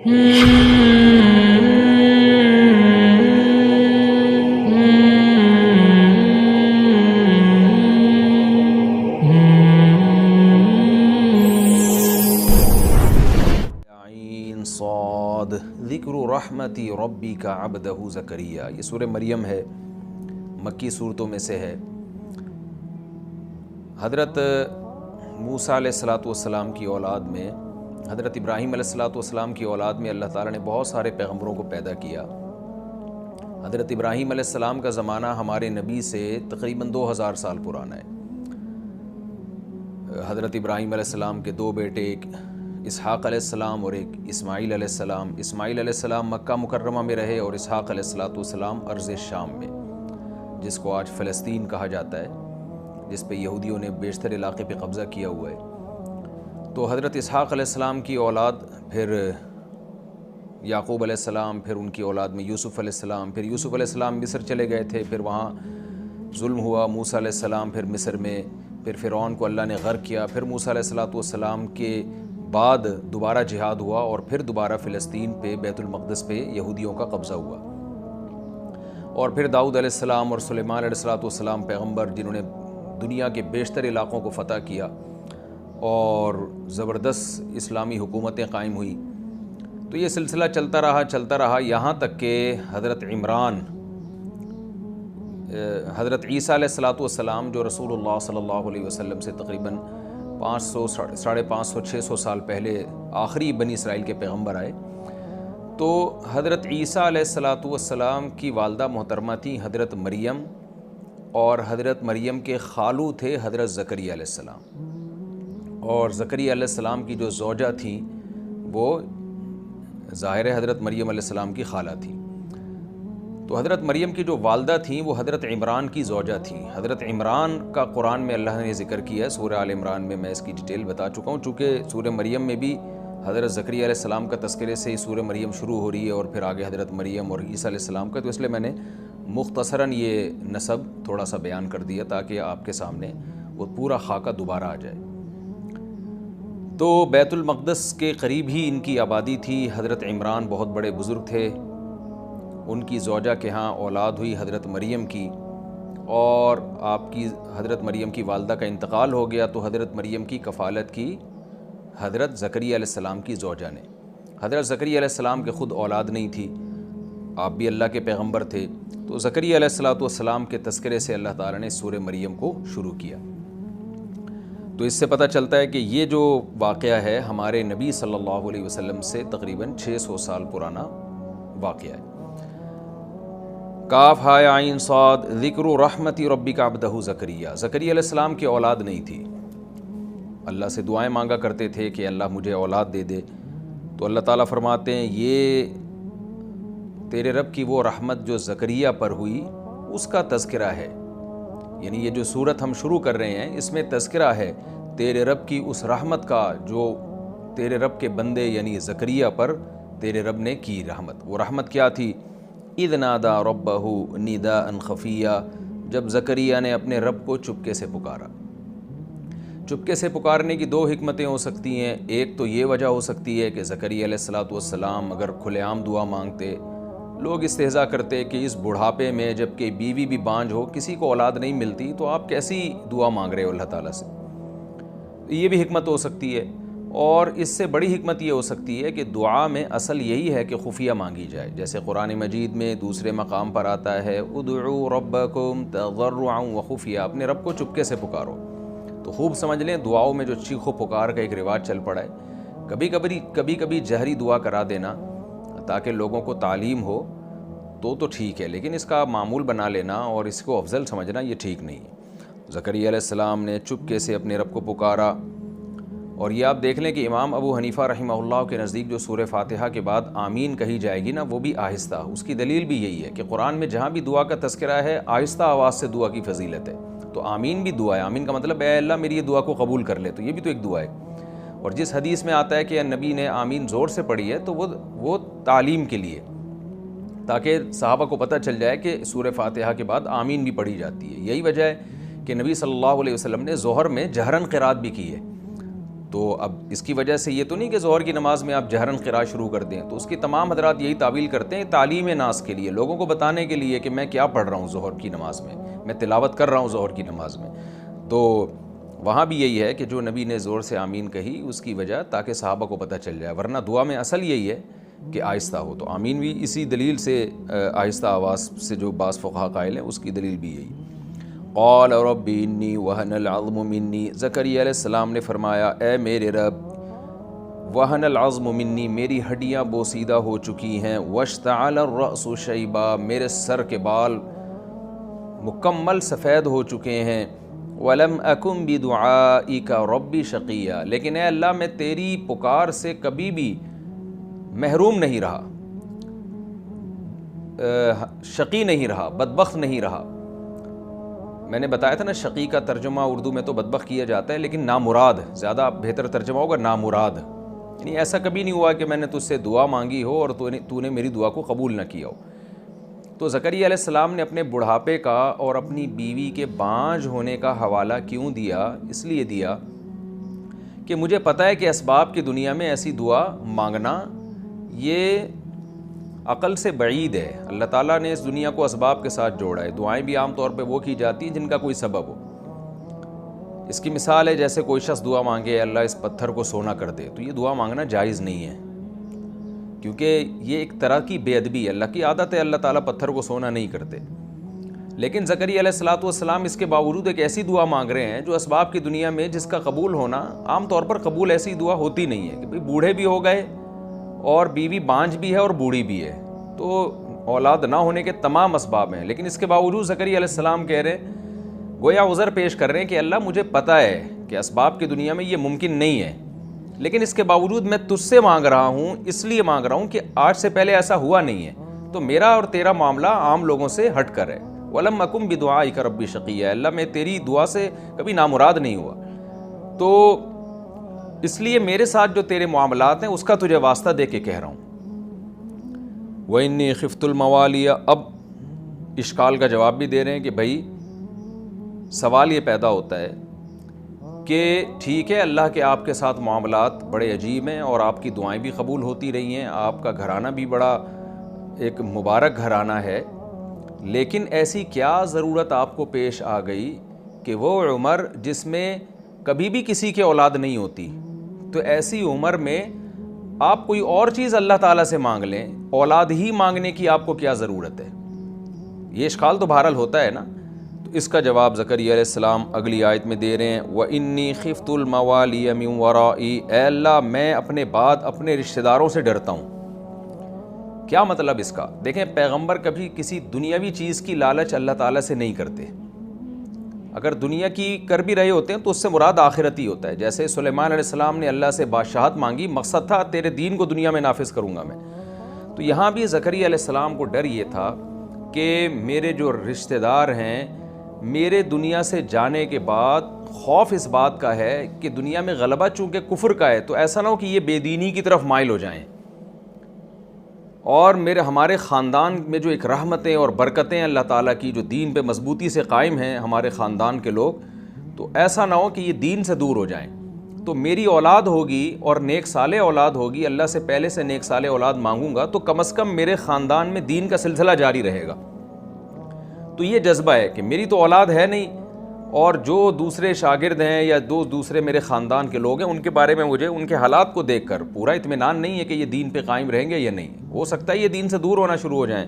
عین صاد ذکر رحمت ربک عبدہ زکریا، یہ سورہ مریم ہے، مکی صورتوں میں سے ہے۔ حضرت موسیٰ علیہ السلام کی اولاد میں، حضرت ابراہیم علیہ السلام کی اولاد میں اللہ تعالیٰ نے بہت سارے پیغمبروں کو پیدا کیا۔ حضرت ابراہیم علیہ السلام کا زمانہ ہمارے نبی سے تقریباً 2000 سال پرانا ہے۔ حضرت ابراہیم علیہ السلام کے دو بیٹے، ایک اسحاق علیہ السلام اور ایک اسماعیل علیہ السلام۔ اسماعیل علیہ السلام مکہ مکرمہ میں رہے اور اسحاق علیہ السلام ارض شام میں، جس کو آج فلسطین کہا جاتا ہے، جس پہ یہودیوں نے بیشتر علاقے پہ قبضہ کیا ہوا ہے۔ تو حضرت اسحاق علیہ السلام کی اولاد، پھر یعقوب علیہ السلام، پھر ان کی اولاد میں یوسف علیہ السلام، پھر یوسف علیہ السلام مصر چلے گئے تھے، پھر وہاں ظلم ہوا، موسیٰ علیہ السلام پھر مصر میں، پھر فرعون کو اللہ نے غرق کیا، پھر موسیٰ علیہ السلام کے بعد دوبارہ جہاد ہوا اور پھر دوبارہ فلسطین پہ، بیت المقدس پہ یہودیوں کا قبضہ ہوا۔ اور پھر داؤد علیہ السلام اور سلیمان علیہ السلام پیغمبر، جنہوں نے دنیا کے بیشتر علاقوں کو فتح کیا اور زبردست اسلامی حکومتیں قائم ہوئیں۔ تو یہ سلسلہ چلتا رہا یہاں تک کہ حضرت عمران، حضرت عیسیٰ علیہ السلام جو رسول اللہ صلی اللہ علیہ وسلم سے تقریباً 500 550 600 سال پہلے آخری بنی اسرائیل کے پیغمبر آئے، تو حضرت عیسیٰ علیہ السلام کی والدہ محترمہ تھیں حضرت مریم، اور حضرت مریم کے خالو تھے حضرت زکریا علیہ السلام، اور زکریا علیہ السلام کی جو زوجہ تھیں وہ ظاہر حضرت مریم علیہ السلام کی خالہ تھیں۔ تو حضرت مریم کی جو والدہ تھیں وہ حضرت عمران کی زوجہ تھیں۔ حضرت عمران کا قرآن میں اللہ نے ذکر کیا ہے، سورہ آل عمران میں میں اس کی ڈیٹیل بتا چکا ہوں، چونکہ سورہ مریم میں بھی حضرت زکریا علیہ السلام کا تذکرے سے ہی سورہ مریم شروع ہو رہی ہے، اور پھر آگے حضرت مریم اور عیسیٰ علیہ السلام کا، تو اس لیے میں نے مختصراً یہ نسب تھوڑا سا بیان کر دیا تاکہ آپ کے سامنے وہ پورا خاکہ دوبارہ آ جائے۔ تو بیت المقدس کے قریب ہی ان کی آبادی تھی۔ حضرت عمران بہت بڑے بزرگ تھے، ان کی زوجہ کے ہاں اولاد ہوئی حضرت مریم کی، اور آپ کی حضرت مریم کی والدہ کا انتقال ہو گیا، تو حضرت مریم کی کفالت کی حضرت زکریا علیہ السلام کی زوجہ نے۔ حضرت زکریا علیہ السلام کے خود اولاد نہیں تھی، آپ بھی اللہ کے پیغمبر تھے، تو زکریا علیہ السلام کے تذکرے سے اللہ تعالیٰ نے سورہ مریم کو شروع کیا۔ تو اس سے پتہ چلتا ہے کہ یہ جو واقعہ ہے ہمارے نبی صلی اللہ علیہ وسلم سے تقریباً 600 سال پرانا واقعہ ہے۔ کاف ہا عین صاد ذکر رحمت ربک عبدہ زکریا۔ زکریا علیہ السلام کی اولاد نہیں تھی، اللہ سے دعائیں مانگا کرتے تھے کہ اللہ مجھے اولاد دے دے، تو اللہ تعالیٰ فرماتے ہیں یہ تیرے رب کی وہ رحمت جو زکریا پر ہوئی اس کا تذکرہ ہے، یعنی یہ جو صورت ہم شروع کر رہے ہیں اس میں تذکرہ ہے تیرے رب کی اس رحمت کا جو تیرے رب کے بندے یعنی زکریا پر تیرے رب نے کی رحمت۔ وہ رحمت کیا تھی؟ اذ نادا ربہ نداء خفیہ، جب زکریا نے اپنے رب کو چپکے سے پکارا۔ چپکے سے پکارنے کی دو حکمتیں ہو سکتی ہیں، ایک تو یہ وجہ ہو سکتی ہے کہ زکریا علیہ السلام اگر کھلے عام دعا مانگتے، لوگ استہزاء کرتے کہ اس بڑھاپے میں جب کہ بیوی بھی بانجھ ہو، کسی کو اولاد نہیں ملتی، تو آپ کیسی دعا مانگ رہے ہو اللہ تعالیٰ سے، یہ بھی حکمت ہو سکتی ہے۔ اور اس سے بڑی حکمت یہ ہو سکتی ہے کہ دعا میں اصل یہی ہے کہ خفیہ مانگی جائے، جیسے قرآن مجید میں دوسرے مقام پر آتا ہے ادعوا ربکم تضرعا وخفیہ، اپنے رب کو چپکے سے پکارو۔ تو خوب سمجھ لیں دعاؤں میں جو چیخ و پکار کا ایک رواج چل پڑا ہے، کبھی کبھی جہری دعا کرا دینا تاکہ لوگوں کو تعلیم ہو تو ٹھیک ہے، لیکن اس کا معمول بنا لینا اور اس کو افضل سمجھنا یہ ٹھیک نہیں ہے۔ زکریا علیہ السلام نے چپکے سے اپنے رب کو پکارا، اور یہ آپ دیکھ لیں کہ امام ابو حنیفہ رحمہ اللہ کے نزدیک جو سورہ فاتحہ کے بعد آمین کہی جائے گی نا، وہ بھی آہستہ، اس کی دلیل بھی یہی ہے کہ قرآن میں جہاں بھی دعا کا تذکرہ ہے آہستہ آواز سے دعا کی فضیلت ہے۔ تو آمین بھی دعا ہے، آمین کا مطلب اے اللہ میری یہ دعا کو قبول کر لے، تو یہ بھی تو ایک دعا ہے۔ اور جس حدیث میں آتا ہے کہ نبی نے آمین زور سے پڑھی ہے تو وہ تعلیم کے لیے، تاکہ صحابہ کو پتہ چل جائے کہ سورہ فاتحہ کے بعد آمین بھی پڑھی جاتی ہے۔ یہی وجہ ہے کہ نبی صلی اللہ علیہ وسلم نے ظہر میں جہراً قرات بھی کی ہے، تو اب اس کی وجہ سے یہ تو نہیں کہ ظہر کی نماز میں آپ جہرن قراءت شروع کر دیں، تو اس کی تمام حضرات یہی تعویل کرتے ہیں تعلیم ناس کے لیے، لوگوں کو بتانے کے لیے کہ میں کیا پڑھ رہا ہوں ظہر کی نماز میں تلاوت کر رہا ہوں ظہر کی نماز میں۔ تو وہاں بھی یہی ہے کہ جو نبی نے زور سے آمین کہی اس کی وجہ تاکہ صحابہ کو پتہ چل جائے، ورنہ دعا میں اصل یہی ہے کہ آہستہ ہو، تو آمین بھی اسی دلیل سے آہستہ آواز سے جو بعض فقہا قائل ہیں اس کی دلیل بھی یہی۔ قال رب انی وہن العظم منی، زکریا علیہ السلام نے فرمایا اے میرے رب، وہن العظم منی، میری ہڈیاں بوسیدہ ہو چکی ہیں، واشتعل الرأس شیبا، میرے سر کے بال مکمل سفید ہو چکے ہیں، ولم اکن بدعائک رب شقیا، لیکن اے اللہ میں تیری پکار سے کبھی بھی محروم نہیں رہا، شقی نہیں رہا، بدبخت نہیں رہا۔ میں نے بتایا تھا نا شقی کا ترجمہ اردو میں تو بدبخت کیا جاتا ہے، لیکن نامراد زیادہ بہتر ترجمہ ہوگا، نامراد، یعنی ایسا کبھی نہیں ہوا کہ میں نے تجھ سے دعا مانگی ہو اور تو نے میری دعا کو قبول نہ کیا ہو۔ تو زکریا علیہ السلام نے اپنے بڑھاپے کا اور اپنی بیوی کے بانجھ ہونے کا حوالہ کیوں دیا؟ اس لیے دیا کہ مجھے پتہ ہے کہ اسباب کی دنیا میں ایسی دعا مانگنا یہ عقل سے بعید ہے۔ اللہ تعالیٰ نے اس دنیا کو اسباب کے ساتھ جوڑا ہے، دعائیں بھی عام طور پہ وہ کی جاتی ہیں جن کا کوئی سبب ہو۔ اس کی مثال ہے جیسے کوئی شخص دعا مانگے اللہ اس پتھر کو سونا کر دے، تو یہ دعا مانگنا جائز نہیں ہے، کیونکہ یہ ایک طرح کی بے ادبی ہے۔ اللہ کی عادت ہے اللہ تعالیٰ پتھر کو سونا نہیں کرتے، لیکن زکریا علیہ السلام اس کے باوجود ایک ایسی دعا مانگ رہے ہیں جو اسباب کی دنیا میں جس کا قبول ہونا عام طور پر قبول ایسی دعا ہوتی نہیں ہے کہ بھئی بوڑھے بھی ہو گئے اور بیوی بانجھ بھی ہے اور بوڑھی بھی ہے، تو اولاد نہ ہونے کے تمام اسباب ہیں، لیکن اس کے باوجود زکریا علیہ السلام کہہ رہے ہیں، گویا عذر پیش کر رہے ہیں کہ اللہ مجھے پتہ ہے کہ اسباب کی دنیا میں یہ ممکن نہیں ہے، لیکن اس کے باوجود میں تجھ سے مانگ رہا ہوں، اس لیے مانگ رہا ہوں کہ آج سے پہلے ایسا ہوا نہیں ہے، تو میرا اور تیرا معاملہ عام لوگوں سے ہٹ کر ہے۔ وَلَمْ أَكُنْ بِدُعَائِكَ رَبِّ شَقِيًّا، اللہ میں تیری دعا سے کبھی نامراد نہیں ہوا، تو اس لیے میرے ساتھ جو تیرے معاملات ہیں اس کا تجھے واسطہ دے کے کہہ رہا ہوں۔ وَإِنِّي خِفْتُ الْمَوَالِيَ، اب اشکال کا جواب بھی دے رہے ہیں کہ بھائی سوال یہ پیدا ہوتا ہے کہ ٹھیک ہے اللہ کے آپ کے ساتھ معاملات بڑے عجیب ہیں اور آپ کی دعائیں بھی قبول ہوتی رہی ہیں، آپ کا گھرانہ بھی بڑا ایک مبارک گھرانہ ہے، لیکن ایسی کیا ضرورت آپ کو پیش آ گئی کہ وہ عمر جس میں کبھی بھی کسی کے اولاد نہیں ہوتی، تو ایسی عمر میں آپ کوئی اور چیز اللہ تعالیٰ سے مانگ لیں، اولاد ہی مانگنے کی آپ کو کیا ضرورت ہے؟ یہ اشکال تو بہرحال ہوتا ہے نا۔ تو اس کا جواب زکریا علیہ السلام اگلی آیت میں دے رہے ہیں، وَإِنِّي خِفْتُ الْمَوَالِيَ مِنْ وَرَائِي، اے اللہ میں اپنے بعد اپنے رشتہ داروں سے ڈرتا ہوں۔ کیا مطلب اس کا؟ دیکھیں پیغمبر کبھی کسی دنیاوی چیز کی لالچ اللہ تعالیٰ سے نہیں کرتے، اگر دنیا کی کر بھی رہے ہوتے ہیں تو اس سے مراد آخرت ہی ہوتا ہے۔ جیسے سلیمان علیہ السلام نے اللہ سے بادشاہت مانگی، مقصد تھا تیرے دین کو دنیا میں نافذ کروں گا میں، تو یہاں بھی زکریا علیہ السلام کو ڈر یہ تھا کہ میرے جو رشتہ دار ہیں میرے دنیا سے جانے کے بعد خوف اس بات کا ہے کہ دنیا میں غلبہ چونکہ کفر کا ہے تو ایسا نہ ہو کہ یہ بے دینی کی طرف مائل ہو جائیں، اور ہمارے خاندان میں جو ایک رحمتیں اور برکتیں اللہ تعالیٰ کی جو دین پہ مضبوطی سے قائم ہیں ہمارے خاندان کے لوگ، تو ایسا نہ ہو کہ یہ دین سے دور ہو جائیں، تو میری اولاد ہوگی اور نیک صالح اولاد ہوگی، اللہ سے پہلے سے نیک صالح اولاد مانگوں گا تو کم از کم میرے خاندان میں دین کا سلسلہ جاری رہے گا۔ تو یہ جذبہ ہے کہ میری تو اولاد ہے نہیں، اور جو دوسرے شاگرد ہیں یا دوسرے میرے خاندان کے لوگ ہیں ان کے بارے میں مجھے ان کے حالات کو دیکھ کر پورا اطمینان نہیں ہے کہ یہ دین پہ قائم رہیں گے یا نہیں، ہو سکتا ہے یہ دین سے دور ہونا شروع ہو جائیں۔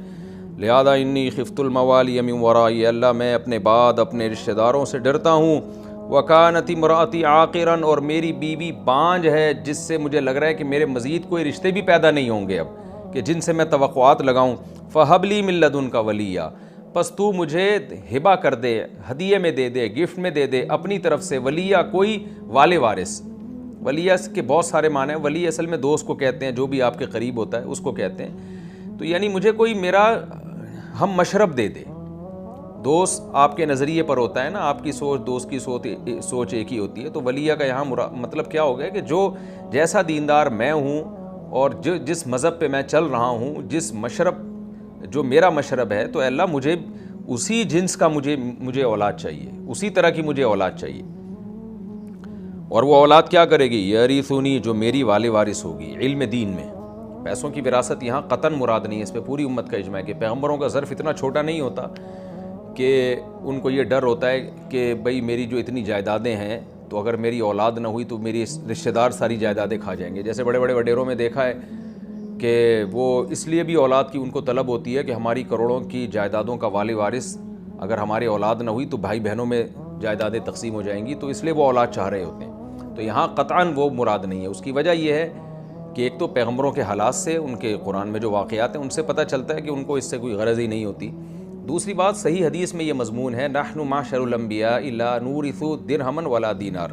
لہذا انی خفت الموالی من ورائی، اللہ میں اپنے بعد اپنے رشتہ داروں سے ڈرتا ہوں۔ وکانت امراتی عاقرا، اور میری بیوی بانجھ ہے جس سے مجھے لگ رہا ہے کہ میرے مزید کوئی رشتے بھی پیدا نہیں ہوں گے اب کہ جن سے میں توقعات لگاؤں۔ فہب لی من لدنک ولیہ، پس تو مجھے ہبہ کر دے، ہدیے میں دے دے، گفٹ میں دے دے اپنی طرف سے، ولیہ کوئی والے وارث۔ ولیہ کے بہت سارے معنی ہیں، ولی اصل میں دوست کو کہتے ہیں، جو بھی آپ کے قریب ہوتا ہے اس کو کہتے ہیں، تو یعنی مجھے کوئی میرا ہم مشرب دے دے۔ دوست آپ کے نظریے پر ہوتا ہے نا، آپ کی سوچ دوست کی سوچ ایک ہی ہوتی ہے، تو ولیہ کا یہاں مطلب کیا ہو گیا کہ جو جیسا دیندار میں ہوں اور جس مذہب پہ میں چل رہا ہوں، جس مشرب جو میرا مشرب ہے، تو اللہ مجھے اسی جنس کا مجھے اولاد چاہیے، اسی طرح کی مجھے اولاد چاہیے۔ اور وہ اولاد کیا کرے گی؟ یرثنی، جو میری والے وارث ہوگی علم دین میں۔ پیسوں کی وراثت یہاں قطعاً مراد نہیں ہے، اس پہ پوری امت کا اجماع ہے کہ پیغمبروں کا ظرف اتنا چھوٹا نہیں ہوتا کہ ان کو یہ ڈر ہوتا ہے کہ بھئی میری جو اتنی جائیدادیں ہیں تو اگر میری اولاد نہ ہوئی تو میری رشتہ دار ساری جائیدادیں کھا جائیں گے۔ جیسے بڑے بڑے وڈیروں میں دیکھا ہے کہ وہ اس لیے بھی اولاد کی ان کو طلب ہوتی ہے کہ ہماری کروڑوں کی جائیدادوں کا والی وارث اگر ہماری اولاد نہ ہوئی تو بھائی بہنوں میں جائیدادیں تقسیم ہو جائیں گی، تو اس لیے وہ اولاد چاہ رہے ہوتے ہیں۔ تو یہاں قطعاً وہ مراد نہیں ہے۔ اس کی وجہ یہ ہے کہ ایک تو پیغمبروں کے حالات سے، ان کے قرآن میں جو واقعات ہیں ان سے پتہ چلتا ہے کہ ان کو اس سے کوئی غرض ہی نہیں ہوتی۔ دوسری بات، صحیح حدیث میں یہ مضمون ہے، نحن معشر الانبیاء لا نورث درہما ولا دینار،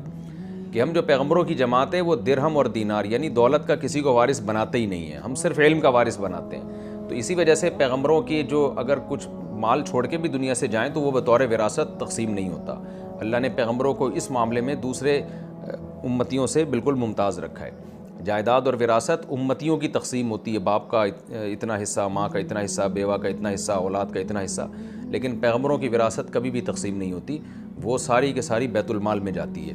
کہ ہم جو پیغمبروں کی جماعت ہے وہ درہم اور دینار یعنی دولت کا کسی کو وارث بناتے ہی نہیں ہیں، ہم صرف علم کا وارث بناتے ہیں۔ تو اسی وجہ سے پیغمبروں کی جو اگر کچھ مال چھوڑ کے بھی دنیا سے جائیں تو وہ بطور وراثت تقسیم نہیں ہوتا۔ اللہ نے پیغمبروں کو اس معاملے میں دوسرے امتیوں سے بالکل ممتاز رکھا ہے۔ جائیداد اور وراثت امتیوں کی تقسیم ہوتی ہے، باپ کا اتنا حصہ، ماں کا اتنا حصہ، بیوہ کا اتنا حصہ، اولاد کا اتنا حصہ، لیکن پیغمبروں کی وراثت کبھی بھی تقسیم نہیں ہوتی، وہ ساری کے ساری بیت المال میں جاتی ہے،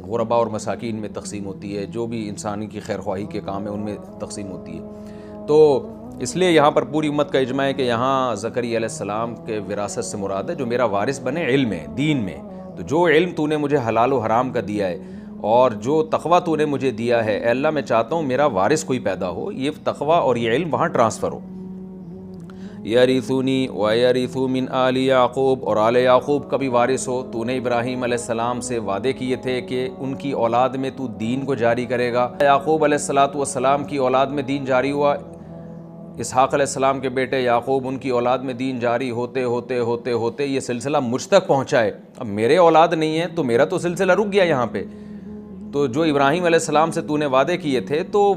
غربا اور مساکین میں تقسیم ہوتی ہے، جو بھی انسانی کی خیر خواہی کے کام ہیں ان میں تقسیم ہوتی ہے۔ تو اس لیے یہاں پر پوری امت کا اجماع ہے کہ یہاں زکریا علیہ السلام کے وراثت سے مراد ہے جو میرا وارث بنے علم میں، دین میں۔ تو جو علم تو نے مجھے حلال و حرام کا دیا ہے اور جو تقویٰ تو نے مجھے دیا ہے، اے اللہ میں چاہتا ہوں میرا وارث کوئی پیدا ہو، یہ تقویٰ اور یہ علم وہاں ٹرانسفر ہو۔ یرثنی ویرث من آل یعقوب، اور آل یعقوب کا بھی وارث ہو۔ تو نے ابراہیم علیہ السلام سے وعدے کیے تھے کہ ان کی اولاد میں تو دین کو جاری کرے گا۔ یعقوب علیہ السلام کی اولاد میں دین جاری ہوا، اسحاق علیہ السلام کے بیٹے یعقوب، ان کی اولاد میں دین جاری ہوتے ہوتے ہوتے ہوتے یہ سلسلہ مجھ تک پہنچا ہے۔ اب میرے اولاد نہیں ہے تو میرا تو سلسلہ رک گیا یہاں پہ۔ تو جو ابراہیم علیہ السلام سے تو نے وعدے کیے تھے تو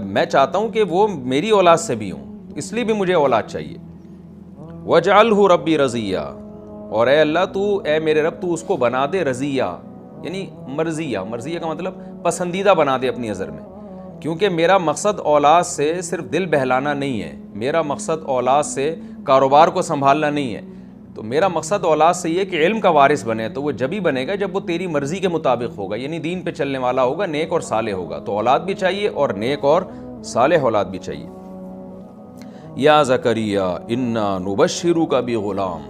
میں چاہتا ہوں کہ وہ میری اولاد سے بھی ہوں، اس لیے بھی مجھے اولاد چاہیے۔ وَاجْعَلْهُ رَبِّي رَضِيًّا، اور اے اللہ اے میرے رب تو اس کو بنا دے رضیہ، یعنی مرضیہ کا مطلب پسندیدہ بنا دے اپنی نظر میں، کیونکہ میرا مقصد اولاد سے صرف دل بہلانا نہیں ہے، میرا مقصد اولاد سے کاروبار کو سنبھالنا نہیں ہے، تو میرا مقصد اولاد سے یہ کہ علم کا وارث بنے، تو وہ جب ہی بنے گا جب وہ تیری مرضی کے مطابق ہوگا، یعنی دین پہ چلنے والا ہوگا، نیک اور صالح ہوگا۔ تو اولاد بھی چاہیے اور نیک اور صالح اولاد بھی چاہیے۔ یا زکریا انا نبشرک بغلام،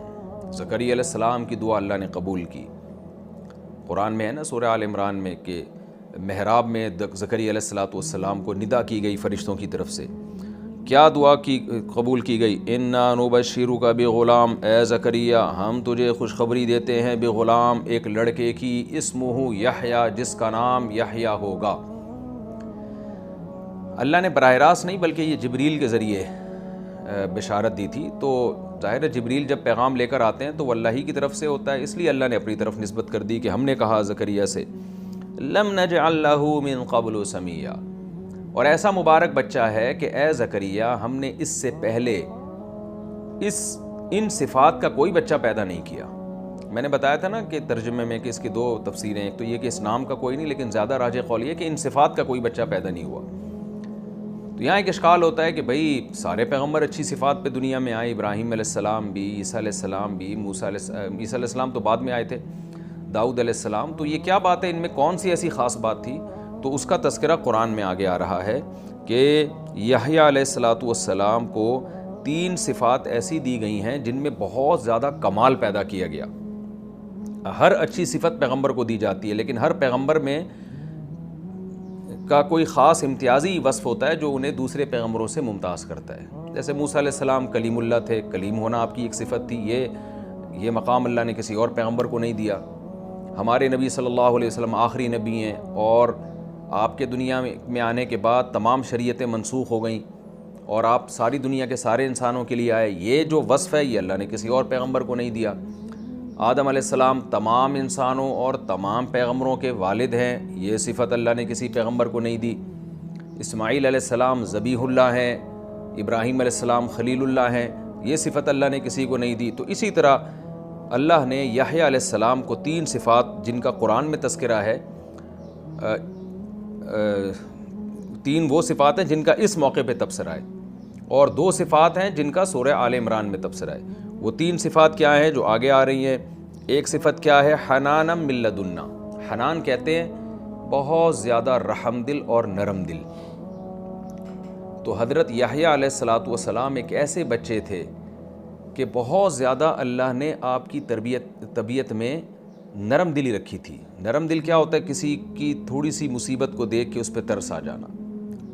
زکریا علیہ السلام کی دعا اللہ نے قبول کی۔ قرآن میں ہے نا سورہ آل عمران میں کہ محراب میں زکریا علیہ السلام کو ندا کی گئی فرشتوں کی طرف سے، کیا دعا کی قبول کی گئی؟ انا نبشرک بغلام، اے زکریا ہم تجھے خوشخبری دیتے ہیں بغلام، ایک لڑکے کی، اسمہ یحییٰ، جس کا نام یحییٰ ہوگا۔ اللہ نے براہ راست نہیں بلکہ یہ جبریل کے ذریعے بشارت دی تھی، تو ظاہر ہے جبریل جب پیغام لے کر آتے ہیں تو وہ اللہ ہی کی طرف سے ہوتا ہے، اس لیے اللہ نے اپنی طرف نسبت کر دی کہ ہم نے کہا زکریا سے لم نجعل له من قبل سمیا، اور ایسا مبارک بچہ ہے کہ اے زکریا ہم نے اس سے پہلے ان صفات کا کوئی بچہ پیدا نہیں کیا۔ میں نے بتایا تھا نا کہ ترجمے میں کہ اس کی دو تفسیریں، ایک تو یہ کہ اس نام کا کوئی نہیں، لیکن زیادہ راجح قول یہ کہ ان صفات کا کوئی بچہ پیدا نہیں ہوا۔ تو یہاں ایک اشکال ہوتا ہے کہ بھئی سارے پیغمبر اچھی صفات پہ دنیا میں آئے، ابراہیم علیہ السلام بھی، عیسیٰ علیہ السلام بھی، عیسیٰ علیہ السلام تو بعد میں آئے تھے، داؤد علیہ السلام، تو یہ کیا بات ہے، ان میں کون سی ایسی خاص بات تھی؟ تو اس کا تذکرہ قرآن میں آگے آ رہا ہے کہ یحییٰ علیہ السلام کو 3 صفات ایسی دی گئی ہیں جن میں بہت زیادہ کمال پیدا کیا گیا۔ ہر اچھی صفت پیغمبر کو دی جاتی ہے، لیکن ہر پیغمبر میں کا کوئی خاص امتیازی وصف ہوتا ہے جو انہیں دوسرے پیغمبروں سے ممتاز کرتا ہے۔ جیسے موسیٰ علیہ السلام کلیم اللہ تھے، کلیم ہونا آپ کی ایک صفت تھی، یہ مقام اللہ نے کسی اور پیغمبر کو نہیں دیا۔ ہمارے نبی صلی اللہ علیہ وسلم آخری نبی ہیں، اور آپ کے دنیا میں آنے کے بعد تمام شریعتیں منسوخ ہو گئیں اور آپ ساری دنیا کے سارے انسانوں کے لیے آئے۔ یہ جو وصف ہے یہ اللہ نے کسی اور پیغمبر کو نہیں دیا۔ آدم علیہ السلام تمام انسانوں اور تمام پیغمبروں کے والد ہیں، یہ صفت اللہ نے کسی پیغمبر کو نہیں دی۔ اسماعیل علیہ السلام ذبیح اللہ ہیں، ابراہیم علیہ السلام خلیل اللہ ہیں، یہ صفت اللہ نے کسی کو نہیں دی۔ تو اسی طرح اللہ نے یحییٰ علیہ السلام کو 3 صفات جن کا قرآن میں تذکرہ ہے، 3 وہ صفات ہیں جن کا اس موقع پہ تبصرہ ہے، اور 2 صفات ہیں جن کا سورہ آل عمران میں تبصرہ ہے۔ وہ 3 صفات کیا ہیں جو آگے آ رہی ہیں؟ ایک صفت کیا ہے؟ حنانم من لدنا، حنان کہتے ہیں بہت زیادہ رحم دل اور نرم دل. تو حضرت یحییٰ علیہ الصلاۃ والسلام ایک ایسے بچے تھے کہ بہت زیادہ اللہ نے آپ کی طبیعت میں نرم دلی رکھی تھی. نرم دل کیا ہوتا ہے؟ کسی کی تھوڑی سی مصیبت کو دیکھ کے اس پہ ترس آ جانا،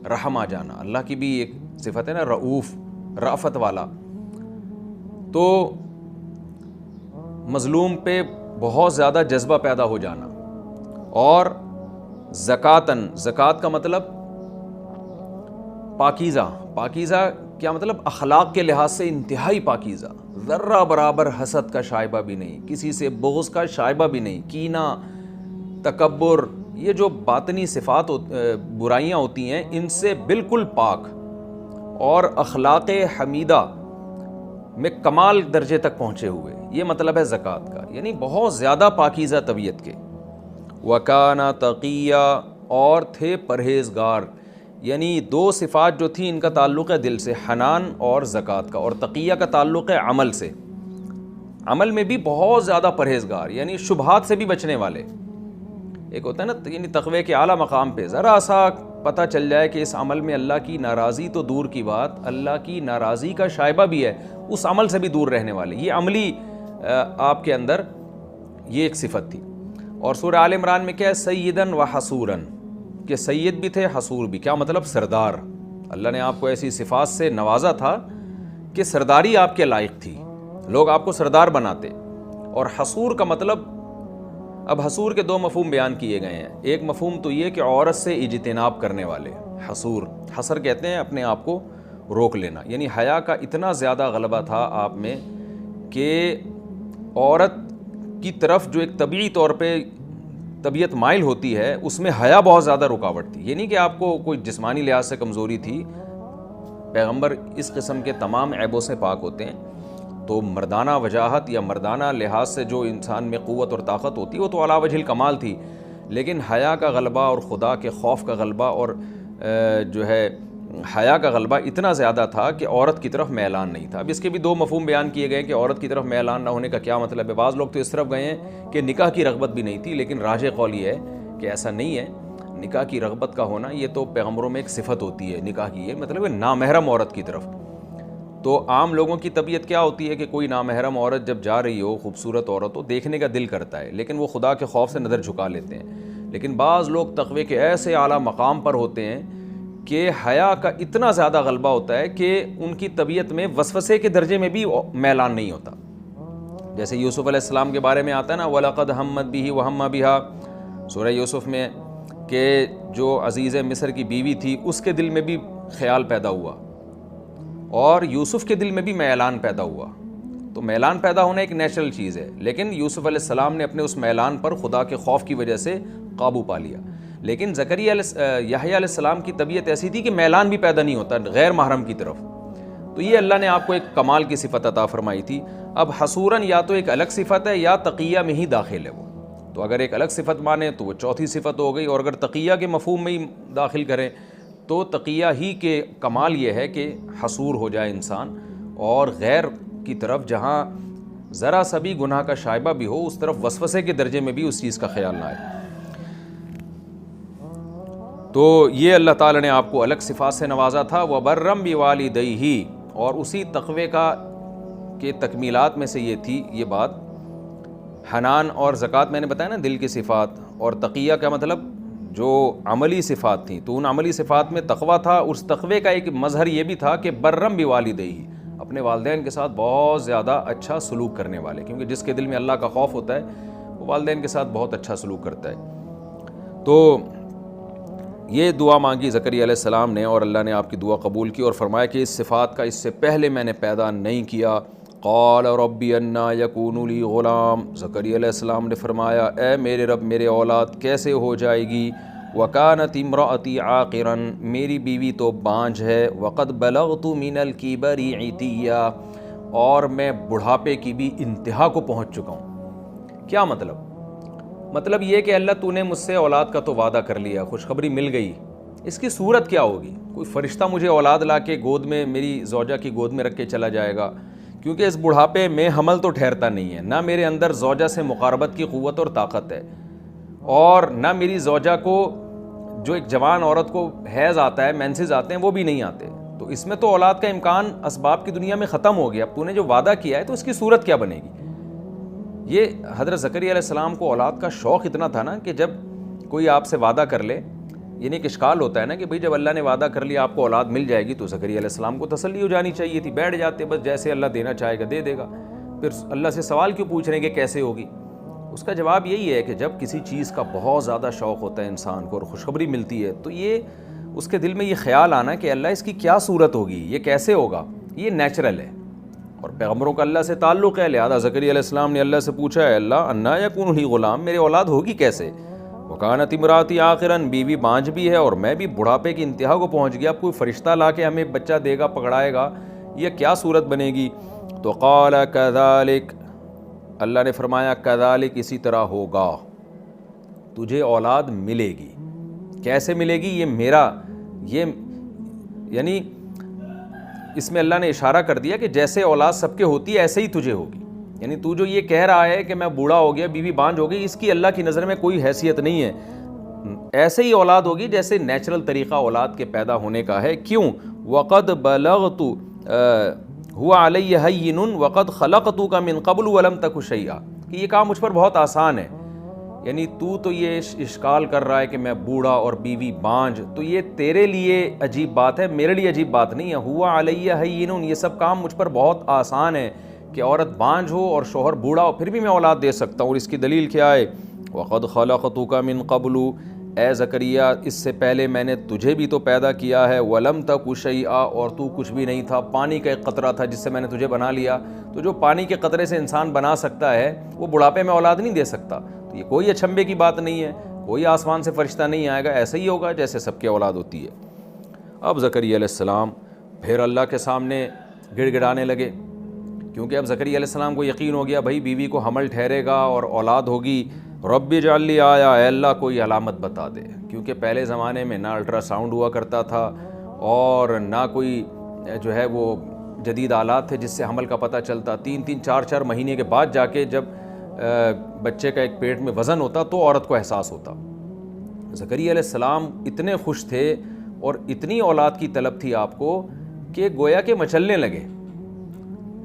رحم آ جانا. اللہ کی بھی ایک صفت ہے نا، رؤوف، رأفت والا. تو مظلوم پہ بہت زیادہ جذبہ پیدا ہو جانا. اور زکوٰۃ کا مطلب پاکیزہ کیا مطلب؟ اخلاق کے لحاظ سے انتہائی پاکیزہ، ذرہ برابر حسد کا شائبہ بھی نہیں، کسی سے بغض کا شائبہ بھی نہیں، کینہ، تکبر، یہ جو باطنی صفات برائیاں ہوتی ہیں ان سے بالکل پاک، اور اخلاق حمیدہ میں کمال درجے تک پہنچے ہوئے. یہ مطلب ہے زکوٰۃ کا، یعنی بہت زیادہ پاکیزہ طبیعت کے. وَكَانَ تَقِيًّا، اور تھے پرہیزگار. یعنی دو صفات جو تھیں ان کا تعلق ہے دل سے، حنان اور زکوٰۃ کا. اور تقیہ کا تعلق ہے عمل سے، عمل میں بھی بہت زیادہ پرہیزگار، یعنی شبہات سے بھی بچنے والے. ایک ہوتا ہے نا یعنی تقوی کے اعلیٰ مقام پہ ذرا سا پتہ چل جائے کہ اس عمل میں اللہ کی ناراضی تو دور کی بات، اللہ کی ناراضی کا شائبہ بھی ہے، اس عمل سے بھی دور رہنے والے. یہ عملی آپ کے اندر یہ ایک صفت تھی. اور سورہ آل عمران میں کیا ہے؟ سیدن و حصوراً، کہ سید بھی تھے، حصور بھی. کیا مطلب؟ سردار. اللہ نے آپ کو ایسی صفات سے نوازا تھا کہ سرداری آپ کے لائق تھی، لوگ آپ کو سردار بناتے. اور حصور کا مطلب، اب حصور کے دو مفہوم بیان کیے گئے ہیں. ایک مفہوم تو یہ کہ عورت سے اجتناب کرنے والے، حصور. حصر کہتے ہیں اپنے آپ کو روک لینا، یعنی حیا کا اتنا زیادہ غلبہ تھا آپ میں کہ عورت کی طرف جو ایک طبعی طور پہ طبیعت مائل ہوتی ہے اس میں حیا بہت زیادہ رکاوٹ تھی. یہ نہیں کہ آپ کو کوئی جسمانی لحاظ سے کمزوری تھی، پیغمبر اس قسم کے تمام عیبوں سے پاک ہوتے ہیں. تو مردانہ وجاہت یا مردانہ لحاظ سے جو انسان میں قوت اور طاقت ہوتی ہے وہ تو علی وجہ الکمال تھی، لیکن حیا کا غلبہ اور خدا کے خوف کا غلبہ اور جو ہے حیا کا غلبہ اتنا زیادہ تھا کہ عورت کی طرف میلان نہیں تھا. اب اس کے بھی دو مفہوم بیان کیے گئے کہ عورت کی طرف میلان نہ ہونے کا کیا مطلب ہے. بعض لوگ تو اس طرف گئے ہیں کہ نکاح کی رغبت بھی نہیں تھی، لیکن راجح قول یہ ہے کہ ایسا نہیں ہے. نکاح کی رغبت کا ہونا یہ تو پیغمبروں میں ایک صفت ہوتی ہے نکاح کی، یہ مطلب ہے نامحرم عورت کی طرف. تو عام لوگوں کی طبیعت کیا ہوتی ہے کہ کوئی نامحرم عورت جب جا رہی ہو، خوبصورت عورت ہو، دیکھنے کا دل کرتا ہے، لیکن وہ خدا کے خوف سے نظر جھکا لیتے ہیں. لیکن بعض لوگ تقوی کے ایسے اعلیٰ مقام پر ہوتے ہیں کہ حیا کا اتنا زیادہ غلبہ ہوتا ہے کہ ان کی طبیعت میں وسوسے کے درجے میں بھی میلان نہیں ہوتا. جیسے یوسف علیہ السلام کے بارے میں آتا ہے نا، وَلَقَدْ هَمَّتْ بِهِ وَهَمَّ بِهَا، سورہ یوسف میں، کہ جو عزیز مصر کی بیوی تھی اس کے دل میں بھی خیال پیدا ہوا اور یوسف کے دل میں بھی میلان پیدا ہوا. تو میلان پیدا ہونا ایک نیچرل چیز ہے، لیکن یوسف علیہ السلام نے اپنے اس میلان پر خدا کے خوف کی وجہ سے قابو پا لیا. لیکن یحییٰ علیہ السلام کی طبیعت ایسی تھی کہ میلان بھی پیدا نہیں ہوتا غیر محرم کی طرف. تو یہ اللہ نے آپ کو ایک کمال کی صفت عطا فرمائی تھی. اب حصوراً یا تو ایک الگ صفت ہے یا تقیہ میں ہی داخل ہے وہ. تو اگر ایک الگ صفت مانے تو وہ چوتھی صفت ہو گئی، اور اگر تقیہ کے مفہوم میں ہی داخل کریں تو تقیہ ہی کے کمال یہ ہے کہ حصور ہو جائے انسان، اور غیر کی طرف جہاں ذرا سا بھی گناہ کا شائبہ بھی ہو اس طرف وسوسے کے درجے میں بھی اس چیز کا خیال نہ آئے. تو یہ اللہ تعالیٰ نے آپ کو الگ صفات سے نوازا تھا. وَبَرًّا بِوَالِدَيْهِ، اور اسی تقوی کا کہ تکمیلات میں سے یہ تھی یہ بات. حنان اور زکوٰۃ میں نے بتایا نا دل کی صفات، اور تقیہ کا مطلب جو عملی صفات تھیں. تو ان عملی صفات میں تقوی تھا. اس تقوی کا ایک مظہر یہ بھی تھا کہ برًّا بِوَالِدَيْهِ، اپنے والدین کے ساتھ بہت زیادہ اچھا سلوک کرنے والے، کیونکہ جس کے دل میں اللہ کا خوف ہوتا ہے وہ والدین کے ساتھ بہت اچھا سلوک کرتا ہے. تو یہ دعا مانگی زکریا علیہ السلام نے، اور اللہ نے آپ کی دعا قبول کی اور فرمایا کہ اس صفات کا اس سے پہلے میں نے پیدا نہیں کیا. قال ربی انا یکون لی غلام، زکریا علیہ السلام نے فرمایا اے میرے رب میرے اولاد کیسے ہو جائے گی. وکانت امراتی عاقرا، میری بیوی تو بانجھ ہے. وقد بلغت من الکبر عتیا، اور میں بڑھاپے کی بھی انتہا کو پہنچ چکا ہوں. کیا مطلب یہ کہ اللہ تو نے مجھ سے اولاد کا تو وعدہ کر لیا، خوشخبری مل گئی، اس کی صورت کیا ہوگی؟ کوئی فرشتہ مجھے اولاد لا کے گود میں میری زوجہ کی گود میں رکھ کے چلا جائے گا؟ کیونکہ اس بڑھاپے میں حمل تو ٹھہرتا نہیں ہے، نہ میرے اندر زوجہ سے مقاربت کی قوت اور طاقت ہے. اور نہ میری زوجہ کو، جو ایک جوان عورت کو حیض آتا ہے، مینسز آتے ہیں، وہ بھی نہیں آتے، تو اس میں تو اولاد کا امکان اسباب کی دنیا میں ختم ہو گیا. اب تو نے جو وعدہ کیا ہے تو اس کی صورت کیا بنے گی؟ یہ حضرت زکریا علیہ السلام کو اولاد کا شوق اتنا تھا نا کہ جب کوئی آپ سے وعدہ کر لے، یعنی ایک اشکال ہوتا ہے نا کہ بھئی جب اللہ نے وعدہ کر لیا آپ کو اولاد مل جائے گی، تو زکریا علیہ السلام کو تسلی ہو جانی چاہیے تھی، بیٹھ جاتے بس، جیسے اللہ دینا چاہے گا دے دے گا، پھر اللہ سے سوال کیوں پوچھ رہے ہیں کہ کیسے ہوگی؟ اس کا جواب یہی ہے کہ جب کسی چیز کا بہت زیادہ شوق ہوتا ہے انسان کو اور خوشخبری ملتی ہے، تو یہ اس کے دل میں یہ خیال آنا کہ اللہ اس کی کیا صورت ہوگی، یہ کیسے ہوگا، یہ نیچرل ہے. اور پیغمبروں کا اللہ سے تعلق ہے، لہذا زکریا علیہ السلام نے اللہ سے پوچھا ہے اللہ انا یکون لی غلام، میرے اولاد ہوگی کیسے؟ وکانت امراتی عاقراً، بیوی بانجھ بھی ہے اور میں بھی بڑھاپے کی انتہا کو پہنچ گیا، اب کوئی فرشتہ لا کے ہمیں بچہ دے گا، پکڑائے گا، یہ کیا صورت بنے گی؟ تو قال کذالک، اللہ نے فرمایا کذالک، اسی طرح ہوگا، تجھے اولاد ملے گی. کیسے ملے گی؟ یہ میرا، یہ یعنی اس میں اللہ نے اشارہ کر دیا کہ جیسے اولاد سب کے ہوتی ہے ایسے ہی تجھے ہوگی. یعنی تو جو یہ کہہ رہا ہے کہ میں بوڑھا ہو گیا، بیوی بانجھ ہو گئی، اس کی اللہ کی نظر میں کوئی حیثیت نہیں ہے. ایسے ہی اولاد ہوگی جیسے نیچرل طریقہ اولاد کے پیدا ہونے کا ہے. کیوں؟ وقد بلغت هو علی ہین وقد خلقتک من قبل ولم تک شیئا، کہ یہ کام مجھ پر بہت آسان ہے. یعنی تو یہ اشکال کر رہا ہے کہ میں بوڑھا اور بیوی بانجھ، تو یہ تیرے لیے عجیب بات ہے، میرے لیے عجیب بات نہیں ہے. ہوا علیہ ہین، یہ سب کام مجھ پر بہت آسان ہے کہ عورت بانجھ ہو اور شوہر بوڑھا ہو پھر بھی میں اولاد دے سکتا ہوں. اور اس کی دلیل کیا ہے؟ وقد خلقتک من قبل، اے زکریا اس سے پہلے میں نے تجھے بھی تو پیدا کیا ہے، ولم تک شیئا، اور تو کچھ بھی نہیں تھا، پانی کا ایک قطرہ تھا جس سے میں نے تجھے بنا لیا. تو جو پانی کے قطرے سے انسان بنا سکتا ہے وہ بڑھاپے میں اولاد نہیں دے سکتا. تو یہ کوئی اچھمبے کی بات نہیں ہے، کوئی آسمان سے فرشتہ نہیں آئے گا، ایسے ہی ہوگا جیسے سب کی اولاد ہوتی ہے. اب زکریا علیہ السلام پھر اللہ کے سامنے گڑ گڑانے لگے، کیونکہ اب زکریا علیہ السلام کو یقین ہو گیا بھائی بیوی کو حمل ٹھہرے گا اور اولاد ہوگی. رب اجعل لی آیا، اے اللہ کوئی علامت بتا دے، کیونکہ پہلے زمانے میں نہ الٹرا ساؤنڈ ہوا کرتا تھا اور نہ کوئی جو ہے وہ جدید آلات تھے جس سے حمل کا پتہ چلتا. 3 4 مہینے کے بعد جا کے جب بچے کا ایک پیٹ میں وزن ہوتا تو عورت کو احساس ہوتا. زکریا علیہ السلام اتنے خوش تھے اور اتنی اولاد کی طلب تھی آپ کو کہ گویا کہ مچلنے لگے.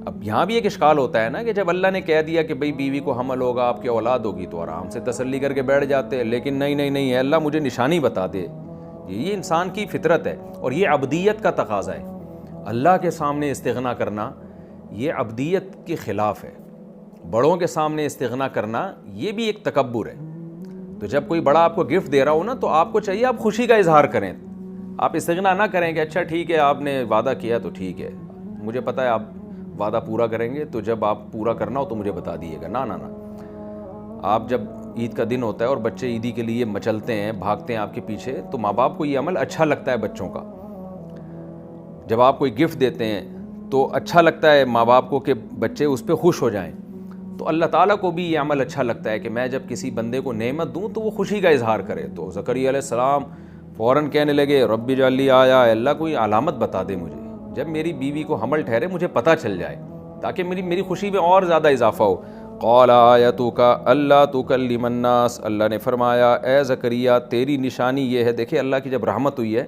اب یہاں بھی ایک اشکال ہوتا ہے نا کہ جب اللہ نے کہہ دیا کہ بھئی بیوی کو حمل ہوگا، آپ کی اولاد ہوگی، تو آرام سے تسلی کر کے بیٹھ جاتے ہیں. لیکن نہیں اے اللہ مجھے نشانی بتا دے. یہ انسان کی فطرت ہے اور یہ عبدیت کا تقاضا ہے. اللہ کے سامنے استغنا کرنا یہ عبدیت کے خلاف ہے. بڑوں کے سامنے استغنا کرنا یہ بھی ایک تکبر ہے. تو جب کوئی بڑا آپ کو گفٹ دے رہا ہو نا تو آپ کو چاہیے آپ خوشی کا اظہار کریں. آپ استغنا نہ کریں کہ اچھا ٹھیک ہے آپ نے وعدہ کیا تو ٹھیک ہے، مجھے پتہ ہے آپ وعدہ پورا کریں گے، تو جب آپ پورا کرنا ہو تو مجھے بتا دیے گا. نہ آپ جب عید کا دن ہوتا ہے اور بچے عیدی کے لیے مچلتے ہیں، بھاگتے ہیں آپ کے پیچھے، تو ماں باپ کو یہ عمل اچھا لگتا ہے بچوں کا. جب آپ کوئی گفٹ دیتے ہیں تو اچھا لگتا ہے ماں باپ کو کہ بچے اس پہ خوش ہو جائیں. تو اللہ تعالیٰ کو بھی یہ عمل اچھا لگتا ہے کہ میں جب کسی بندے کو نعمت دوں تو وہ خوشی کا اظہار کرے. تو زکریا علیہ السلام فوراً کہنے لگے رب اجعل لی آیا، اے اللہ کوئی علامت بتا دے مجھے، جب میری بیوی کو حمل ٹھہرے مجھے پتہ چل جائے تاکہ میری خوشی میں اور زیادہ اضافہ ہو. قال آیتک اللہ تکلم الناس، اللہ نے فرمایا اے زکریا تیری نشانی یہ ہے. دیکھیں اللہ کی جب رحمت ہوئی ہے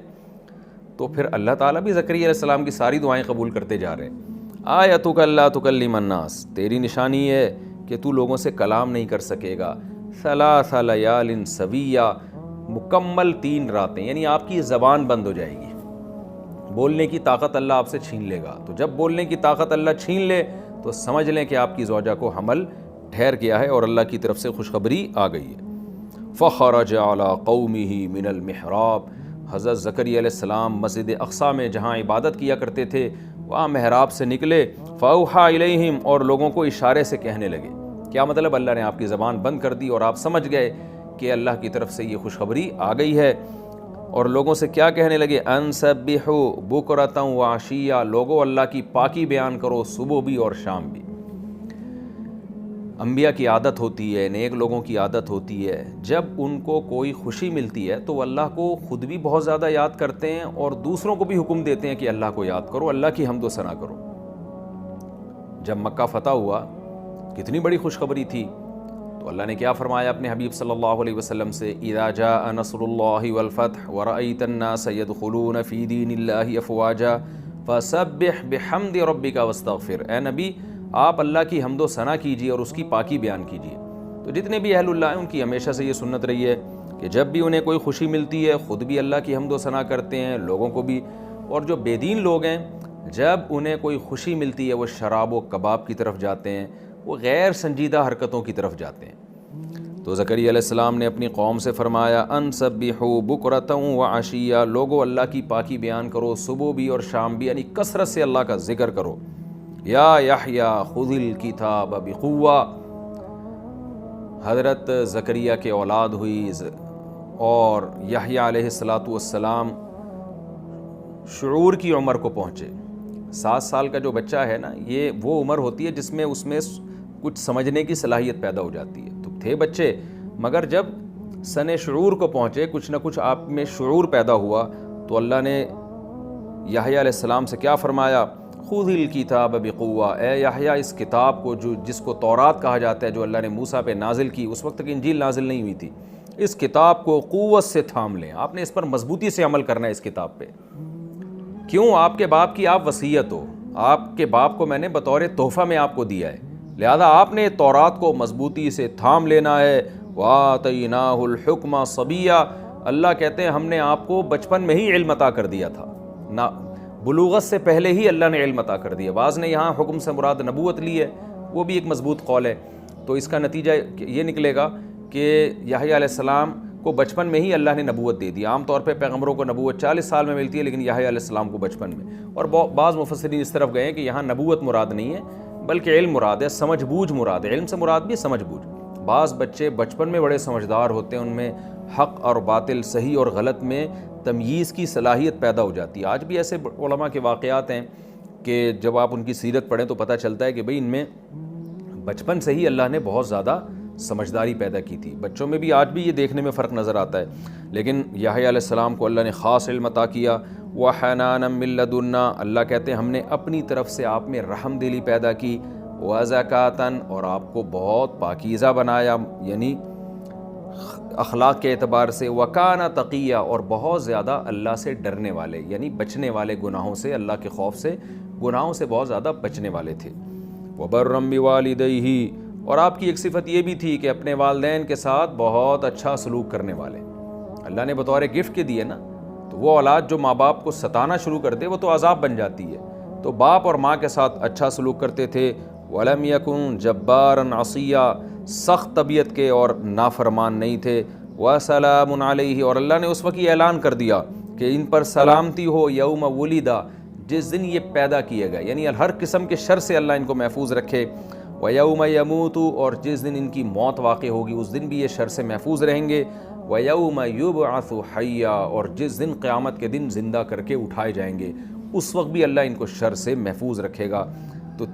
تو پھر اللہ تعالیٰ بھی زکریا علیہ السلام کی ساری دعائیں قبول کرتے جا رہے ہیں. آیتک اللہ تکلم الناس، تیری نشانی ہے کہ تو لوگوں سے کلام نہیں کر سکے گا. ثلاث لیال سویہ، مکمل 3 راتیں، یعنی آپ کی زبان بند ہو جائے گی، بولنے کی طاقت اللہ آپ سے چھین لے گا. تو جب بولنے کی طاقت اللہ چھین لے تو سمجھ لیں کہ آپ کی زوجہ کو حمل ٹھہر گیا ہے اور اللہ کی طرف سے خوشخبری آ گئی ہے. فخرج علی قومہ من المحراب، حضرت زکریا علیہ السلام مسجد اقصیٰ میں جہاں عبادت کیا کرتے تھے وہاں محراب سے نکلے. فاوحیٰ الیہم، اور لوگوں کو اشارے سے کہنے لگے. کیا مطلب؟ اللہ نے آپ کی زبان بند کر دی اور آپ سمجھ گئے کہ اللہ کی طرف سے یہ خوشخبری آ گئی ہے. اور لوگوں سے کیا کہنے لگے؟ ان سبحوا بکرۃ وعشیہ، لوگوں اللہ کی پاکی بیان کرو صبح بھی اور شام بھی. انبیاء کی عادت ہوتی ہے، نیک لوگوں کی عادت ہوتی ہے، جب ان کو کوئی خوشی ملتی ہے تو وہ اللہ کو خود بھی بہت زیادہ یاد کرتے ہیں اور دوسروں کو بھی حکم دیتے ہیں کہ اللہ کو یاد کرو، اللہ کی حمد و ثنا کرو. جب مکہ فتح ہوا کتنی بڑی خوشخبری تھی، تو تو اللہ نے کیا فرمایا اپنے حبیب صلی اللہ علیہ وسلم سے، اذا جاء نصر اللہ والفتح ورأیت الناس يدخلون فی دین اللہ افواجا فسبح بحمد ربک واستغفر۔ اے نبی آپ اللہ کی حمد و ثنا کیجیے اور اس کی پاکی بیان کیجیے۔ تو جتنے بھی اہل اللہ ہیں ان کی ہمیشہ سے یہ سنت رہی ہے کہ جب بھی انہیں کوئی خوشی ملتی ہے خود بھی اللہ کی حمد و ثنا کرتے ہیں، لوگوں کو بھی۔ اور جو بے دین لوگ ہیں جب انہیں کوئی خوشی ملتی ہے وہ شراب و کباب کی طرف جاتے ہیں، وہ غیر سنجیدہ حرکتوں کی طرف جاتے ہیں۔ تو زکریا علیہ السلام نے اپنی قوم سے فرمایا، ان سبحوا بکرۃ وعشیا، لوگو اللہ کی پاکی بیان کرو صبح بھی اور شام بھی، یعنی کثرت سے اللہ کا ذکر کرو۔ یا یحییٰ خذ الکتاب بقوہ، حضرت زکریا کے اولاد ہوئی اور یحییٰ علیہ السلام شعور کی عمر کو پہنچے۔ 7 سال کا جو بچہ ہے نا، یہ وہ عمر ہوتی ہے جس میں اس میں کچھ سمجھنے کی صلاحیت پیدا ہو جاتی ہے۔ تو تھے بچے، مگر جب سن شعور کو پہنچے، کچھ نہ کچھ آپ میں شعور پیدا ہوا، تو اللہ نے یحییٰ علیہ السلام سے کیا فرمایا، خذ الکتاب بقوہ، اے یحییٰ اس کتاب کو جس کو تورات کہا جاتا ہے، جو اللہ نے موسیٰ پہ نازل کی، اس وقت تک انجیل نازل نہیں ہوئی تھی، اس کتاب کو قوت سے تھام لیں۔ آپ نے اس پر مضبوطی سے عمل کرنا ہے اس کتاب پہ۔ کیوں؟ آپ کے باپ کی آپ وصیت ہو، آپ کے باپ کو میں نے بطور تحفہ میں آپ کو دیا ہے، لہذا آپ نے تورات کو مضبوطی سے تھام لینا ہے۔ وَآتَيْنَاهُ الْحُكْمَ صَبِيًّا، اللہ کہتے ہیں ہم نے آپ کو بچپن میں ہی علم عطا کر دیا تھا، نہ بلوغت سے پہلے ہی اللہ نے علم عطا کر دیا۔ بعض نے یہاں حکم سے مراد نبوت لی ہے، وہ بھی ایک مضبوط قول ہے۔ تو اس کا نتیجہ یہ نکلے گا کہ یحییٰ علیہ السلام کو بچپن میں ہی اللہ نے نبوت دے دی۔ عام طور پہ پیغمبروں کو نبوت 40 سال میں ملتی ہے، لیکن یحییٰ علیہ السلام کو بچپن میں۔ اور بعض مفسرین اس طرف گئے ہیں کہ یہاں نبوت مراد نہیں ہے بلکہ علم مراد ہے، سمجھ بوجھ مراد ہے۔ علم سے مراد بھی سمجھ بوجھ۔ بعض بچے بچپن میں بڑے سمجھدار ہوتے ہیں، ان میں حق اور باطل، صحیح اور غلط میں تمییز کی صلاحیت پیدا ہو جاتی ہے۔ آج بھی ایسے علماء کے واقعات ہیں کہ جب آپ ان کی سیرت پڑھیں تو پتہ چلتا ہے کہ بھئی ان میں بچپن سے ہی اللہ نے بہت زیادہ سمجھداری پیدا کی تھی۔ بچوں میں بھی آج بھی یہ دیکھنے میں فرق نظر آتا ہے، لیکن یحییٰ علیہ السلام کو اللہ نے خاص علم عطا کیا۔ وَحَنَانًا مِن لَدُنَّا، اللہ کہتے ہیں ہم نے اپنی طرف سے آپ میں رحم دلی پیدا کی۔ وَزَكَاةً، اور آپ کو بہت پاکیزہ بنایا، یعنی اخلاق کے اعتبار سے۔ وَكَانَ تَقِيًّا، اور بہت زیادہ اللہ سے ڈرنے والے، یعنی بچنے والے گناہوں سے، اللہ کے خوف سے، گناہوں سے بہت زیادہ بچنے والے تھے۔ وَبَرًّا بِوَالِدَيْهِ، اور آپ کی ایک صفت یہ بھی تھی کہ اپنے والدین کے ساتھ بہت اچھا سلوک کرنے والے۔ اللہ نے بطور گفٹ کے دیے نا، تو وہ اولاد جو ماں باپ کو ستانا شروع کر دے وہ تو عذاب بن جاتی ہے۔ تو باپ اور ماں کے ساتھ اچھا سلوک کرتے تھے۔ وَلَمْ يَكُنْ جَبَّارًا عَصِيًّا، سخت طبیعت کے اور نافرمان نہیں تھے۔ وَسَلَامٌ عَلَيْهِ، اور اللہ نے اس وقت یہ اعلان کر دیا کہ ان پر سلامتی ہو یوم وُلِدَ، جس دن یہ پیدا کیے گئے، یعنی ہر قسم کے شر سے اللہ ان کو محفوظ رکھے۔ وَيَوْمَ يَمُوتُ، اور جس دن ان کی موت واقع ہوگی اس دن بھی یہ شر سے محفوظ رہیں گے۔ وَيَوْمَ يُبْعَثُ حَيًّا، اور جس دن قیامت کے دن زندہ کر کے اٹھائے جائیں گے اس وقت بھی اللہ ان کو شر سے محفوظ رکھے گا۔ تو